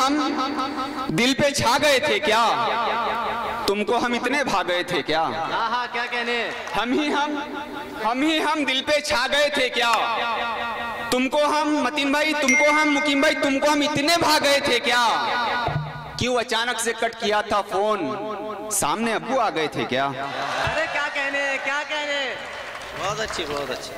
हम दिल पे छा गए थे क्या? तुमको हम इतने भा गए थे क्या? हाँ क्या कहने? हम ही हम दिल पे छा गए थे क्या? तुमको हम मतीन भाई, तुमको हम मुकीम भाई, तुमको हम इतने भा गए थे क्या? क्यों अचानक से कट किया था फोन? सामने अब्बू आ गए थे क्या? अरे क्या कहने, क्या कहने? बहुत अच्छी, बहुत अच्छी।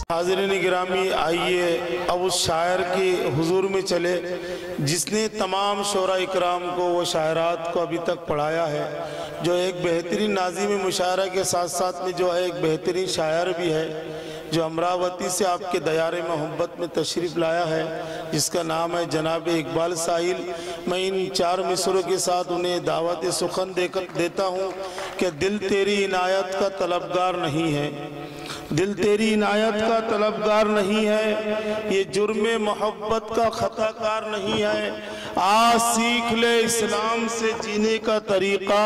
हाज़रीन गिरामी, आइए अब उस शायर के हुजूर में चले जिसने तमाम शोरा इकराम को वो शायरात को अभी तक पढ़ाया है, जो एक बेहतरीन नाज़िम मुशायरा के साथ साथ में जो है एक बेहतरीन शायर भी है, जो अमरावती से आपके दयारे मोहब्बत में तशरीफ़ लाया है, जिसका नाम है जनाब इकबाल साहिल। मैं इन 4 मिसरों के साथ उन्हें दावत सुखन देता हूँ कि दिल तेरी इनायत का तलबगार नहीं है, दिल तेरी इनायत का तलबगार नहीं है, ये जुर्मे मोहब्बत का खताकार नहीं है। आज सीख ले इस्लाम से जीने का तरीक़ा,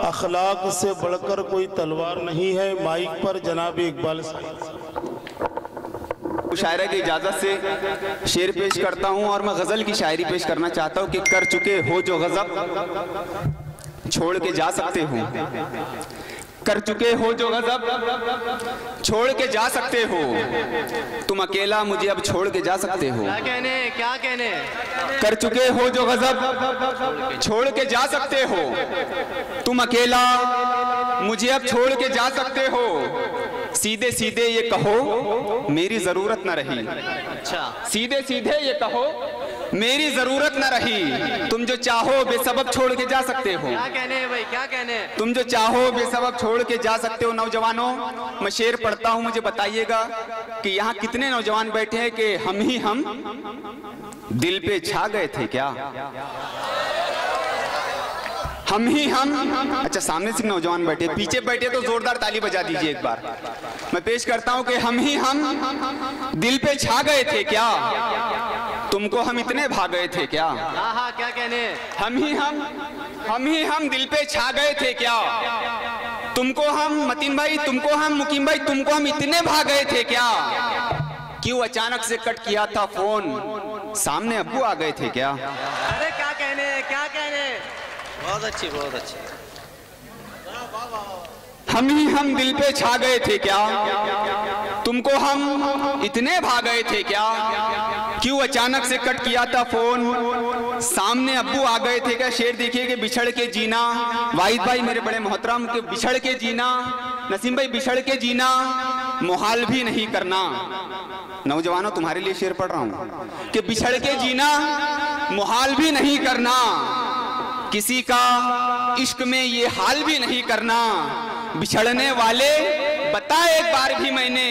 अखलाक से बढ़कर कोई तलवार नहीं है। माइक पर जनाब इकबाल मुशायरा की इजाज़त से शेर पेश करता हूँ और मैं गज़ल की शायरी पेश करना चाहता हूँ कि कर चुके हो जो गज़ब छोड़ के जा सकते हो, कर चुके हो जो गज़ब छोड़ के जा सकते हो, तुम अकेला मुझे अब छोड़ के जा सकते हो। क्या कहने, क्या कहने? कर चुके हो जो गज़ब छोड़ के जा सकते हो, तुम अकेला मुझे अब छोड़ के जा सकते हो। सीधे सीधे ये कहो मेरी जरूरत न रही, अच्छा सीधे सीधे ये कहो मेरी जरूरत न रही, तुम जो चाहो बेसबब छोड़ के जा सकते हो। क्या कहने भाई, क्या कहने? तुम जो चाहो बेसबब छोड़ के जा सकते हो। नौजवानों, मैं शेर पढ़ता हूँ, मुझे बताइएगा कि यहाँ कितने नौजवान बैठे हैं कि हम दिल पे छा गए थे क्या? हम अच्छा, सामने से नौजवान बैठे, पीछे बैठे तो जोरदार ताली बजा दीजिए एक बार। मैं पेश करता हूँ कि हम दिल पे छा गए थे क्या? तुमको हम इतने भा गए थे क्या? हाँ क्या कहने? हम दिल पे छा गए थे क्या? तुमको हम मतीन भाई, तुमको हम मुकीम भाई, तुमको हम इतने भा गए थे क्या? क्यों अचानक से कट किया था फोन? सामने अब्बू आ गए थे क्या? अरे क्या कहने, क्या कहने? बहुत अच्छी, बहुत अच्छी। हम दिल पे छा गए थे क्या? तुमको हम इतने भा गए थे क्या? क्यों अचानक से कट किया था फोन? सामने अब्बू आ गए थे क्या? शेर देखिए कि बिछड़ के जीना, वाहिद भाई मेरे बड़े मोहतरम के बिछड़ के जीना, नसीम भाई बिछड़ के जीना मुहाल भी नहीं करना। नौजवानों, तुम्हारे लिए शेर पढ़ रहा हूं कि बिछड़ के जीना मुहाल भी नहीं करना, किसी का इश्क में ये हाल भी नहीं करना। बिछड़ने वाले बता एक बार भी मैंने,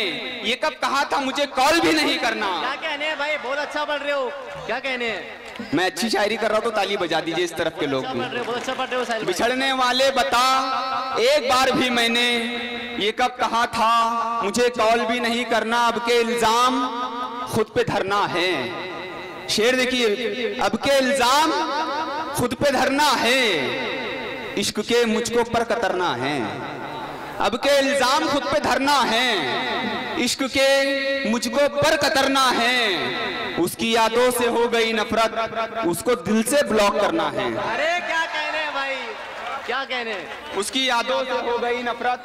ये कब कहा था मुझे कॉल भी नहीं करना। क्या कहने भाई, बहुत अच्छा पढ़ रहे हो। क्या कहने? मैं अच्छी शायरी कर रहा हूँ तो ताली बजा दीजिए इस तरफ के लोग भी। बहुत अच्छा पढ़ रहे हो साहिल भाई। बिछड़ने वाले बता एक बार भी मैंने, ये कब कहा था मुझे कॉल भी नहीं करना। अब के इल्जाम खुद पे धरना है। शेर देखिए, अब के इल्जाम खुद पे धरना है, इश्क के मुझको पर कतरना है। अब के इल्जाम खुद पे धरना है, इश्क के मुझको पर कतरना है। उसकी यादों से हो गई नफरत, उसको दिल से ब्लॉक करना है। अरे क्या कहने भाई, क्या कहने? उसकी यादों से हो गई नफरत,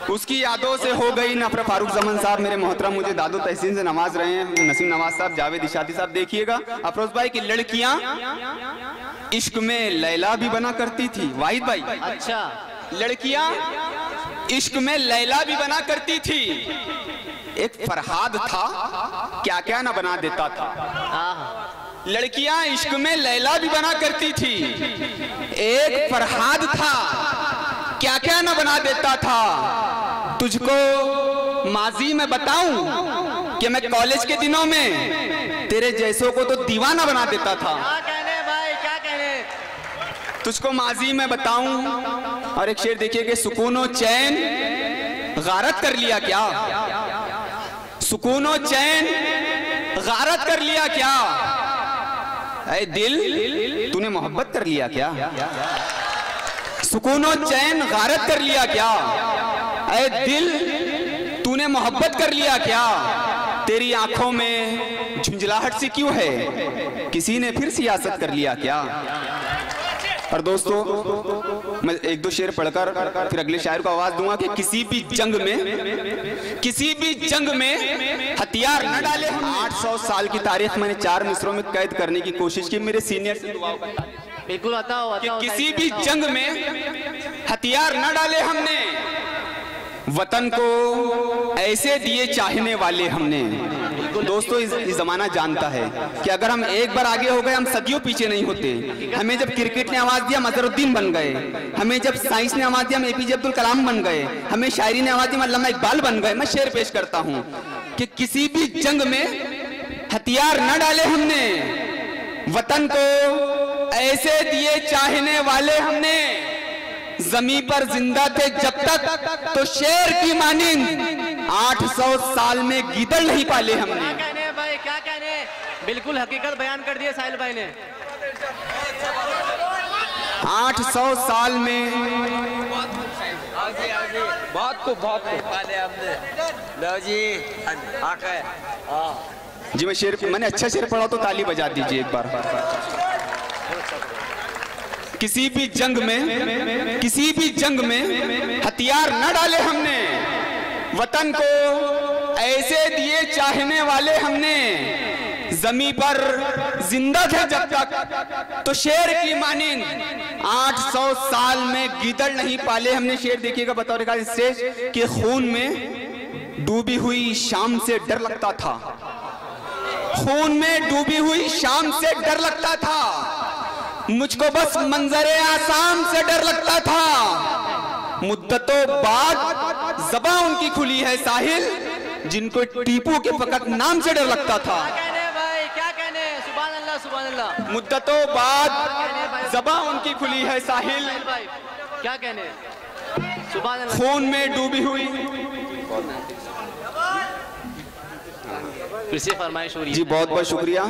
उसकी यादों से हो गई नफरत। फारूक जमान साहब मेरे मोहतरम मुझे दादो तहसीन से नवाज रहे हैं, नसीम नवाज साहब, जावेद इशादी साहब। देखिएगा अफरोज भाई की लड़कियां इश्क में लैला भी बना करती थी। वाहिद भाई, अच्छा, लड़कियां इश्क में लैला भी बना करती थी। एक फरहाद था, क्या क्या ना बना देता था। लड़कियां इश्क में लैला भी बना करती थी। एक फरहाद था, क्या क्या ना बना देता था। तुझको माजी में बताऊं कि मैं कॉलेज के दिनों में तेरे जैसों को तो दीवाना बना देता था। क्या कहने भाई, क्या कहने? तुझको माजी में बताऊं। और एक शेर देखिए कि सुकूनो चैन गारत कर लिया क्या, सुकूनो चैन गारत कर लिया क्या, ऐ दिल तूने मोहब्बत कर लिया क्या, सुकूनो चैन गारत कर लिया क्या, ऐ दिल तूने मोहब्बत कर लिया क्या, तेरी आंखों में झुंझलाहट सी क्यों है, किसी ने फिर सियासत कर लिया क्या। और दोस्तों मैं एक दो शेर पढ़कर फिर अगले शायर को आवाज दूंगा कि किसी भी जंग में हथियार न डाले। 800 साल की तारीख मैंने 4 मिसरों में कैद करने की कोशिश की। मेरे सीनियर से दुआ करता है बिल्कुल बताओ कि किसी भी जंग में हथियार न डाले हमने, वतन को ऐसे दिए चाहने वाले हमने। दोस्तों इस जमाना जानता है कि अगर हम एक बार आगे हो गए हम सदियों पीछे नहीं होते। हमें जब क्रिकेट ने आवाज दिया अजहरुद्दीन बन गए, हमें जब साइंस ने आवाज दिया हम एपीजे अब्दुल कलाम बन गए, हमें शायरी ने आवाज दी अल्लामा इकबाल बन गए। मैं शेर पेश करता हूं कि किसी भी जंग में हथियार न डाले हमने, वतन को ऐसे दिए चाहने वाले हमने, जमी पर जिंदा थे जब तक तो शेर की मानिंद 800 साल में गीदड़ नहीं पाले हमने। क्या कहने भाई, क्या कहने? बिल्कुल हकीकत बयान कर दिया साहिल भाई ने। 800 साल में बहुत जी मैं शेर, मैंने अच्छा शेर पढ़ा तो ताली बजा दीजिए एक बार। किसी भी जंग में हथियार न डाले हमने, वतन को ऐसे दिए चाहने वाले हमने, जमी पर जिंदा थे जब तक तो शेर की मानिंद 800 साल में गीदड़ नहीं पाले हमने। शेर देखिएगा बतौर स्टेज कि खून में डूबी हुई शाम से डर लगता था, खून में डूबी हुई शाम से डर लगता था, मुझको बस मंजरे आसाम से डर लगता था, मुद्दतों बाद ज़बां उनकी खुली है साहिल, जिनको टीपू के फकत नाम से डर लगता था। क्या कहने भाई, क्या कहने? सुभान अल्लाह, सुभान अल्लाह। मुद्दतों बाद ज़बां उनकी खुली है साहिल, भाई क्या कहने? सुभान अल्लाह। खून में डूबी हुई फिर से फरमाइश हो रही है जी, बहुत बहुत शुक्रिया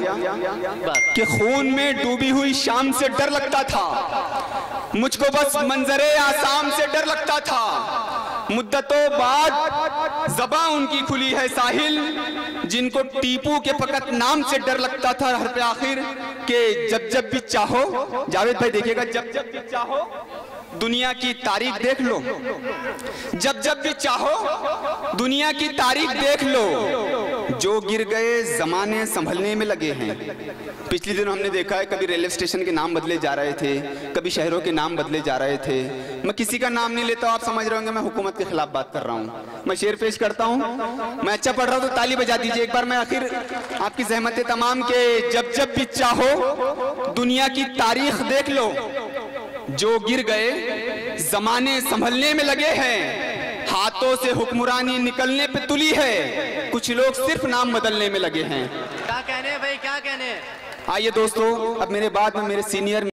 कि खून में डूबी हुई शाम से डर लगता था, मुझको बस मंजरे आसाम से डर लगता था, मुद्दतों बाद ज़बां उनकी खुली है साहिल, जिनको टीपू के फकत नाम से डर लगता था। हर पे आखिर के जब भी चाहो, जावेद भाई देखिएगा, जब भी चाहो दुनिया की तारीख देख लो, जब भी चाहो दुनिया की तारीख देख लो, जो गिर गए जमाने संभलने में लगे हैं। पिछले दिनों हमने देखा है कभी रेलवे स्टेशन के नाम बदले जा रहे थे, कभी शहरों के नाम बदले जा रहे थे। मैं किसी का नाम नहीं लेता, आप समझ रहे होंगे मैं हुकूमत के खिलाफ बात कर रहा हूँ। मैं शेर पेश करता हूँ, मैं अच्छा पढ़ रहा हूँ तो ताली बजा दीजिए एक बार। मैं आखिर आपकी जहमत तमाम के जब भी चाहो दुनिया की तारीख देख लो, जो गिर गए जमाने संभलने में लगे हैं, हाथों से हुक्मरानी निकलने पे तुली है, कुछ लोग सिर्फ नाम बदलने में लगे हैं। क्या कहने भाई, क्या कहने? आइए दोस्तों, अब मेरे बाद में मेरे सीनियर